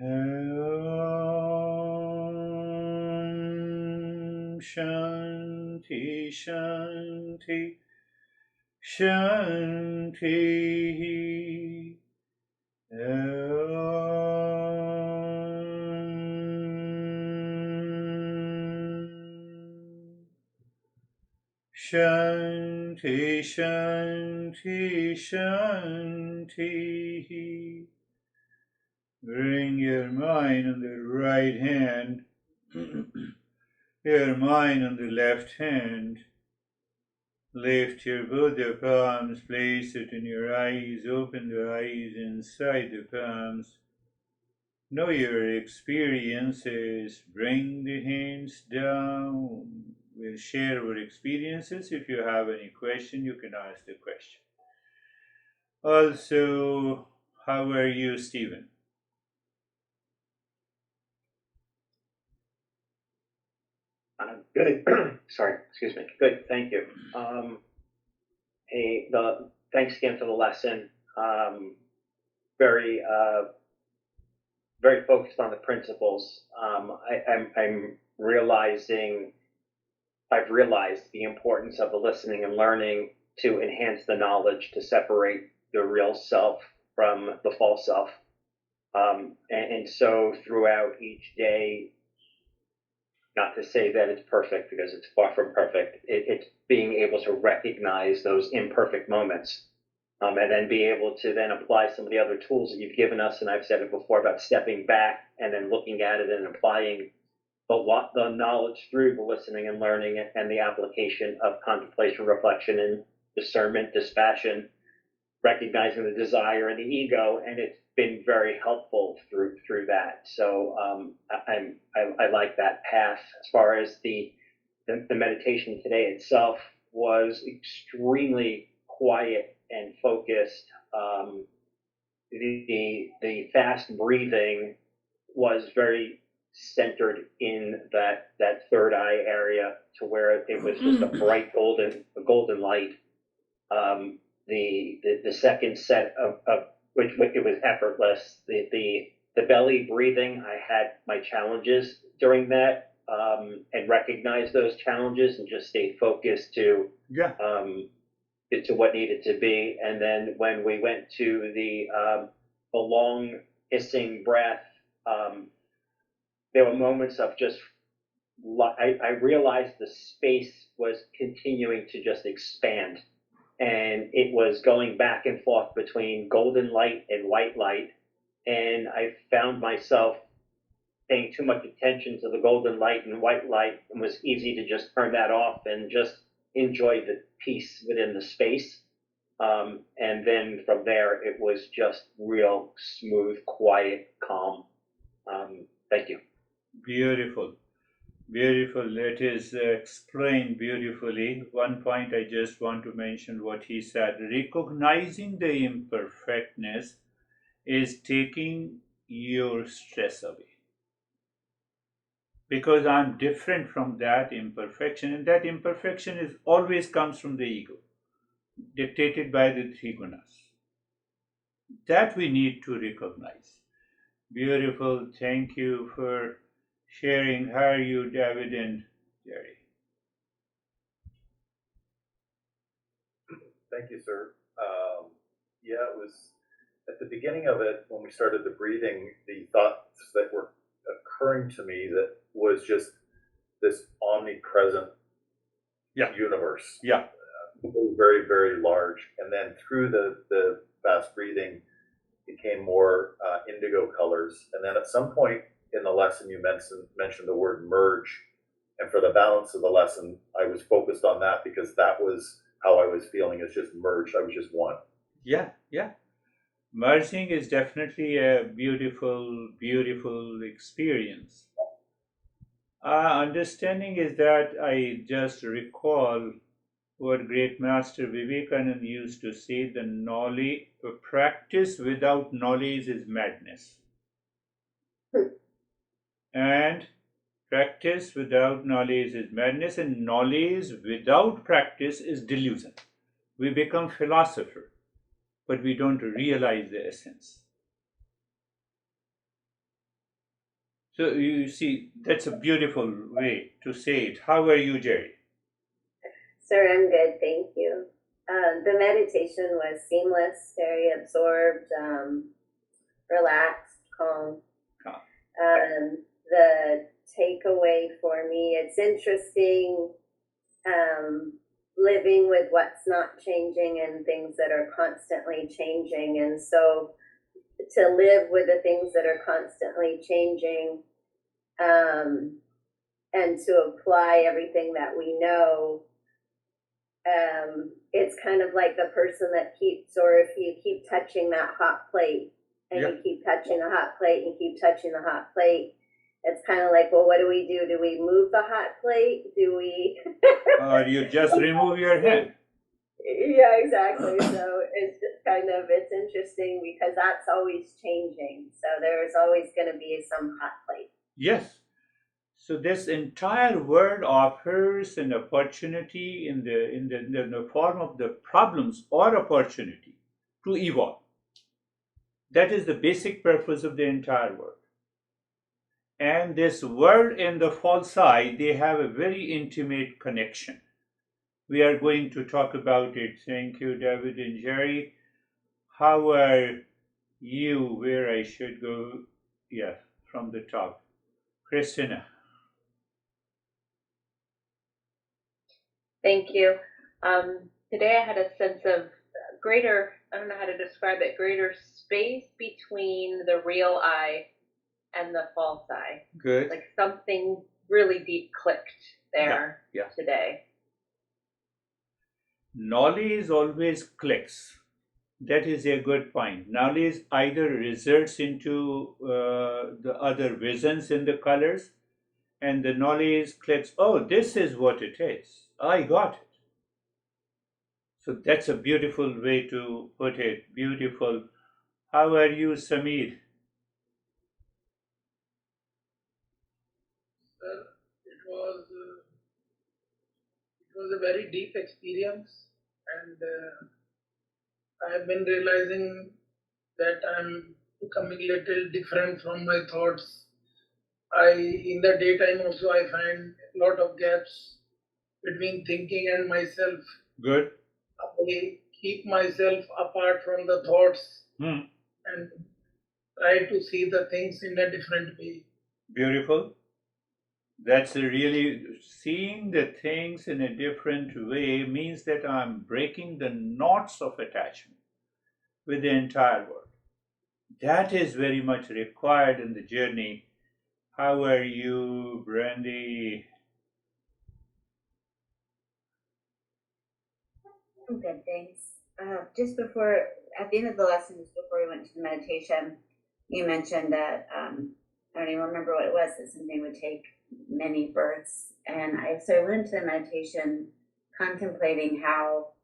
Om Shanti, Shanti, Shanti. Om Shanti, Shanti, Shanti. Bring your mind on the right hand, your mind on the left hand. Lift your both your palms, place it in your eyes, open the eyes inside the palms. Know your experiences, bring the hands down. We'll share our experiences. If you have any question, you can ask the question. Also, how are you, Stephen? Good. Sorry, excuse me. Good, thank you. Thanks again for the lesson. Very, very focused on the principles. I'm realizing, I've realized the importance of the listening and learning to enhance the knowledge, to separate the real self from the false self. And so throughout each day, not to say that it's perfect because it's far from perfect, it's being able to recognize those imperfect moments and then be able to then apply some of the other tools that you've given us. And I've said it before about stepping back and then looking at it and applying the knowledge through the listening and learning and the application of contemplation, reflection, and discernment, dispassion, recognizing the desire and the ego, and it's been very helpful through that. So I like that path. As far as the meditation today itself was extremely quiet and focused. The fast breathing was very centered in that third eye area, to where it was just a bright golden light. The second set of which it was effortless. The belly breathing, I had my challenges during that, and recognized those challenges and just stayed focused to what needed to be. And then when we went to the long hissing breath, there were moments of just, I realized the space was continuing to just expand, and it was going back and forth between golden light and white light. And I found myself paying too much attention to the golden light and white light, and was easy to just turn that off and just enjoy the peace within the space. And then from there, it was just real smooth, quiet, calm. Thank you. Beautiful. Beautiful. It is explained beautifully. One point I just want to mention what he said. Recognizing the imperfectness is taking your stress away. Because I'm different from that imperfection, and that imperfection is always comes from the ego, dictated by the three gunas. That we need to recognize. Beautiful. Thank you for sharing. How are you, David and Jerry? Thank you, sir. Yeah, it was at the beginning of it, when we started the breathing, the thoughts that were occurring to me that was just this omnipresent universe. Yeah. Very, very large. And then through the fast breathing became more indigo colors. And then at some point in the lesson, you mentioned the word merge. And for the balance of the lesson, I was focused on that, because that was how I was feeling, as just merged. I was just one. Yeah. Merging is definitely a beautiful, beautiful experience. Understanding is that I just recall what great master Vivekananda used to say: the knowledge, practice without knowledge is madness. And practice without knowledge is madness, and knowledge without practice is delusion. We become philosopher, but we don't realize the essence. So you see, that's a beautiful way to say it. How are you, Jerry? Sir, I'm good, thank you. The meditation was seamless, very absorbed, relaxed, calm. The takeaway for me, it's interesting living with what's not changing and things that are constantly changing. And so to live with the things that are constantly changing, and to apply everything that we know, it's kind of like the person that keeps, or if you keep touching that hot plate, and you keep touching the hot plate, and you keep touching the hot plate, it's kind of like, well, what do? Do we move the hot plate? Do we? Or you just remove your hand. Yeah, exactly. So it's just kind of, it's interesting because that's always changing. So there's always going to be some hot plate. Yes. So this entire world offers an opportunity in the form of the problems or opportunity to evolve. That is the basic purpose of the entire world. And this world and the false I, they have a very intimate connection. We are going to talk about it. Thank you, David and Jerry. How are you? Where I should go? Yeah, from the top. Christina. Thank you. Today I had a sense of greater I don't know how to describe it, greater space between the real I and the false I. Good. Like something really deep clicked there Yeah. today. Knowledge always clicks. That is a good point. Knowledge either results into the other visions in the colors, and the knowledge clicks, oh, this is what it is. I got it. So that's a beautiful way to put it. Beautiful. How are you, Samir? Sir, it was a very deep experience, and I have been realizing that I'm becoming a little different from my thoughts. In the daytime also, I find a lot of gaps between thinking and myself. Good. I keep myself apart from the thoughts Hmm. and try to see the things in a different way. Beautiful. That's really seeing the things in a different way means that I'm breaking the knots of attachment with the entire world. That is very much required in the journey. How are you, Brandy? I'm good, thanks. Just before, at the end of the lesson, just before we went to the meditation, you mentioned that I don't even remember what it was, that something would take many births. And so I went into the meditation contemplating how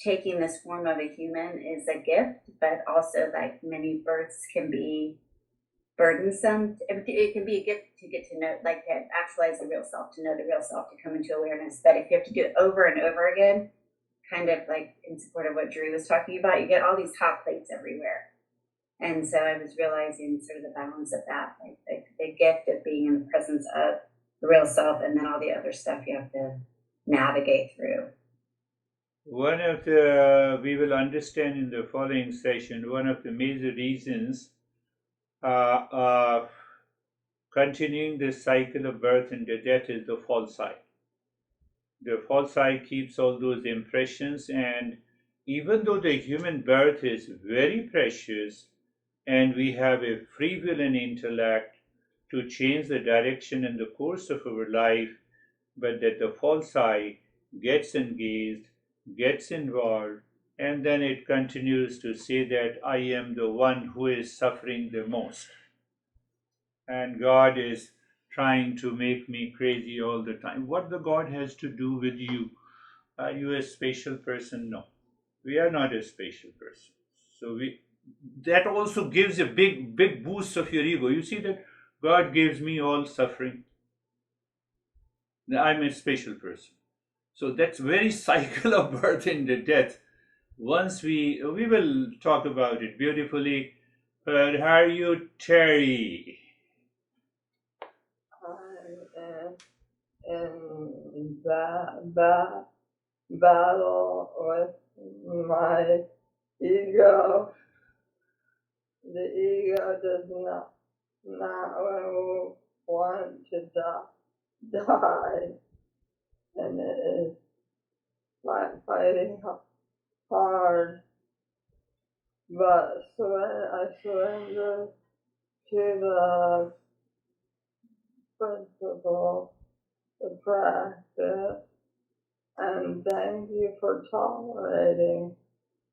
taking this form of a human is a gift, but also like many births can be burdensome. It can be a gift to get to know, like to actualize the real self, to know the real self, to come into awareness. But if you have to do it over and over again, kind of like in support of what Drew was talking about, you get all these hot plates everywhere. And so I was realizing sort of the balance of that, like the gift of being in the presence of the real self, and then all the other stuff you have to navigate through. We will understand in the following session, one of the major reasons of continuing the cycle of birth and death is the false I. The false I keeps all those impressions, and even though the human birth is very precious and we have a free will and intellect to change the direction and the course of our life, but that the false I gets engaged, gets involved, and then it continues to say that I am the one who is suffering the most. And God is trying to make me crazy all the time. What the God has to do with you? Are you a special person? No. We are not a special person. So that also gives a big boost of your ego. You see that God gives me all suffering. I'm a special person. So that's very cycle of birth and death. Once we will talk about it beautifully. But how are you, Terry? I am in battle with my ego. The ego does not want to die, and it is fighting hard. But I surrender to the principle, the practice, and thank you for tolerating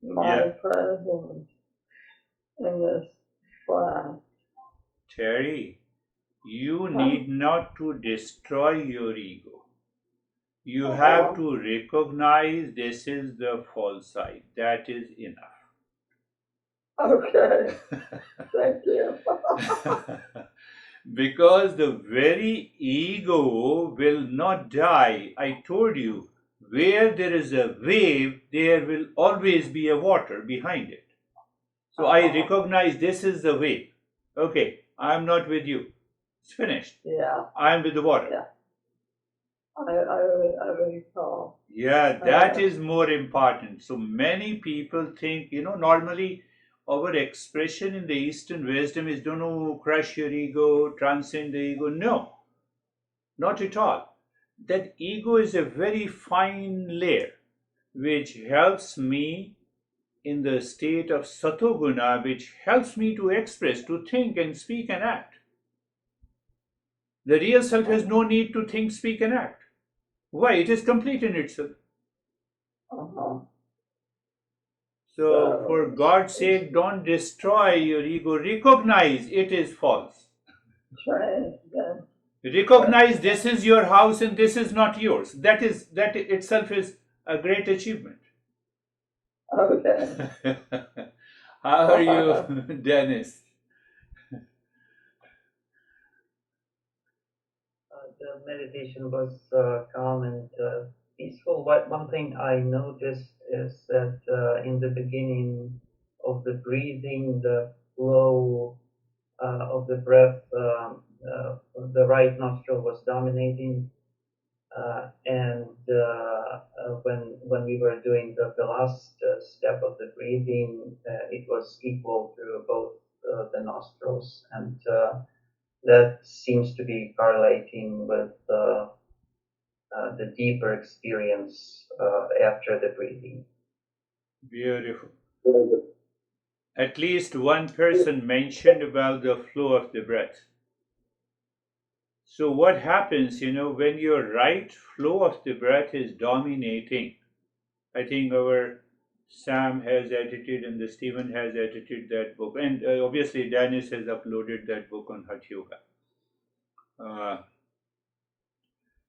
my presence in this class. Terry, you need not to destroy your ego. You have to recognize this is the false side. That is enough. Okay, thank you. Because the very ego will not die. I told you, where there is a wave, there will always be a water behind it. So I recognize this is the wave. Okay, I'm not with you. It's finished. Yeah. I'm with the water. Yeah. I recall. Yeah, that is more important. So many people think, normally our expression in the Eastern wisdom is don't crush your ego, transcend the ego. No, not at all. That ego is a very fine layer. which helps me in the state of satoguna, which helps me to express, to think and speak and act. The real self has no need to think, speak and act. Why? It is complete in itself. Uh-huh. So, for God's sake, don't destroy your ego. Recognize it is false. Transcend. Recognize this is your house and this is not yours. That itself is a great achievement. Okay. How are you, Dennis? The meditation was calm and peaceful. One thing I noticed is that in the beginning of the breathing, the flow of the breath, the right nostril was dominating, and when we were doing the last step of the breathing, it was equal to both the nostrils, and that seems to be correlating with the deeper experience after the breathing. Beautiful. At least one person mentioned about the flow of the breath. So what happens, when your right flow of the breath is dominating? I think our Sam has edited and the Stephen has edited that book, and obviously Dennis has uploaded that book on Hatha Yoga.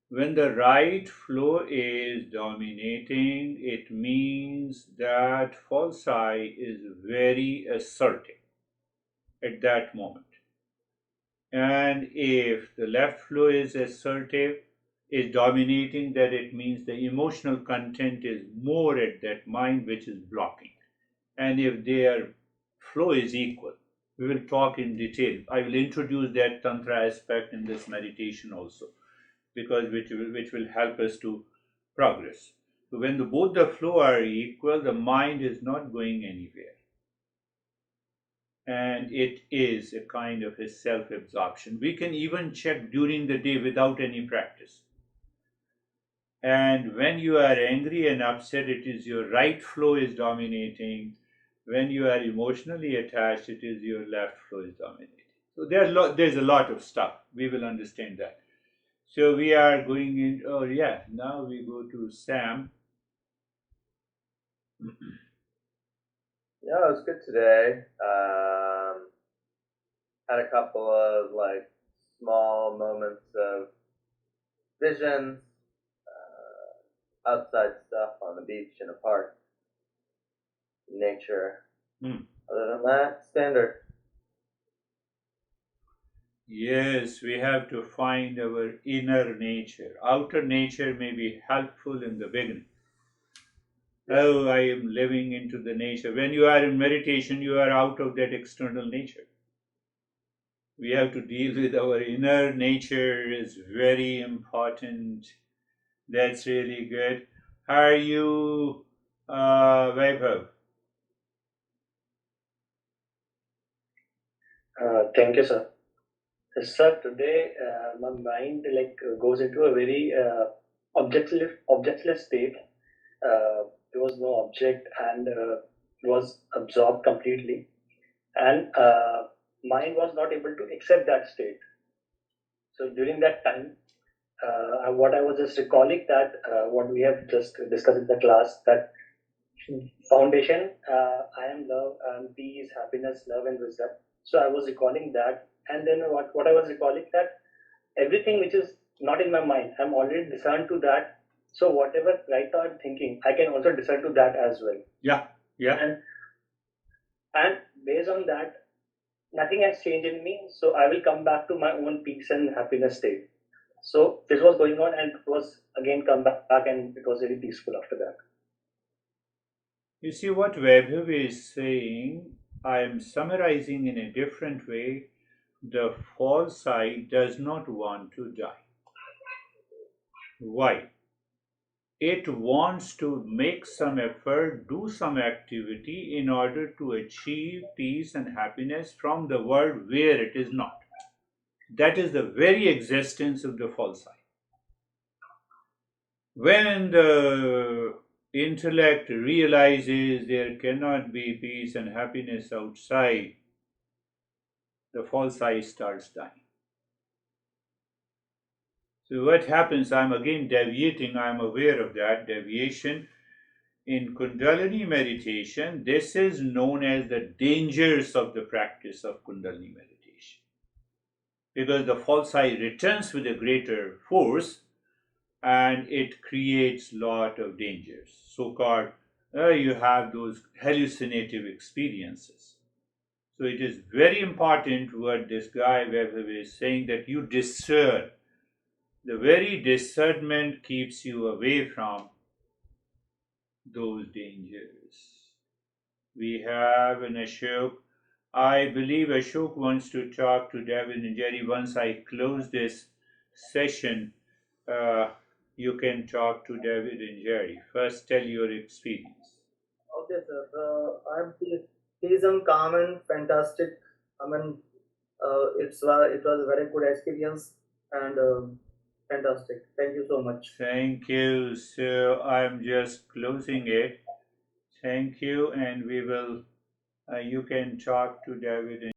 When the right flow is dominating, it means that false I is very assertive at that moment. And if the left flow is assertive, is dominating, that it means the emotional content is more at that mind which is blocking. And if their flow is equal, we will talk in detail. I will introduce that tantra aspect in this meditation also, because which will help us to progress. So when both the flow are equal, the mind is not going anywhere. And it is a kind of a self-absorption. We can even check during the day without any practice. And when you are angry and upset, it is your right flow is dominating. When you are emotionally attached, it is your left flow is dominating. So there's a lot of stuff. We will understand that. So we are going in. Oh yeah, now we go to Sam. Yeah, it was good today. Had a couple of small moments of vision, outside stuff on the beach in a park, nature. Other than that, standard. Yes, we have to find our inner nature. Outer nature may be helpful in the beginning. Oh, I am living into the nature. When you are in meditation, you are out of that external nature. We have to deal with our inner nature is very important. That's really good. How are you, Vaibhav? Thank you, sir. Sir, today my mind goes into a very objectless state. There was no object and was absorbed completely, and mind was not able to accept that state. So during that time, what I was just recalling that what we have just discussed in the class, that foundation, I am love, peace, happiness, love, and wisdom. So I was recalling that, and then what I was recalling that everything which is not in my mind, I'm already discerned to that. So whatever right now I'm thinking, I can also discern to that as well. Yeah. And based on that, nothing has changed in me. So I will come back to my own peace and happiness state. So this was going on, and it was again come back, and it was very peaceful after that. You see what Vaibhav is saying, I am summarizing in a different way. The false side does not want to die. Why? It wants to make some effort, do some activity in order to achieve peace and happiness from the world where it is not. That is the very existence of the false side. When the intellect realizes there cannot be peace and happiness outside, the false I starts dying. So what happens, I'm again deviating, I'm aware of that deviation. In Kundalini meditation, this is known as the dangers of the practice of Kundalini meditation. Because the false I returns with a greater force and it creates lot of dangers. So-called, you have those hallucinative experiences. So it is very important what this guy Webber is saying, that you discern. The very discernment keeps you away from those dangers. We have an Ashok. I believe Ashok wants to talk to David and Jerry. Once I close this session, you can talk to David and Jerry. First, tell your experience. Okay, sir. I'm pleasant, calm, and fantastic. I mean, it was a very good experience and fantastic. Thank you so much. Thank you. So I'm just closing it. Thank you, and we will. You can talk to David and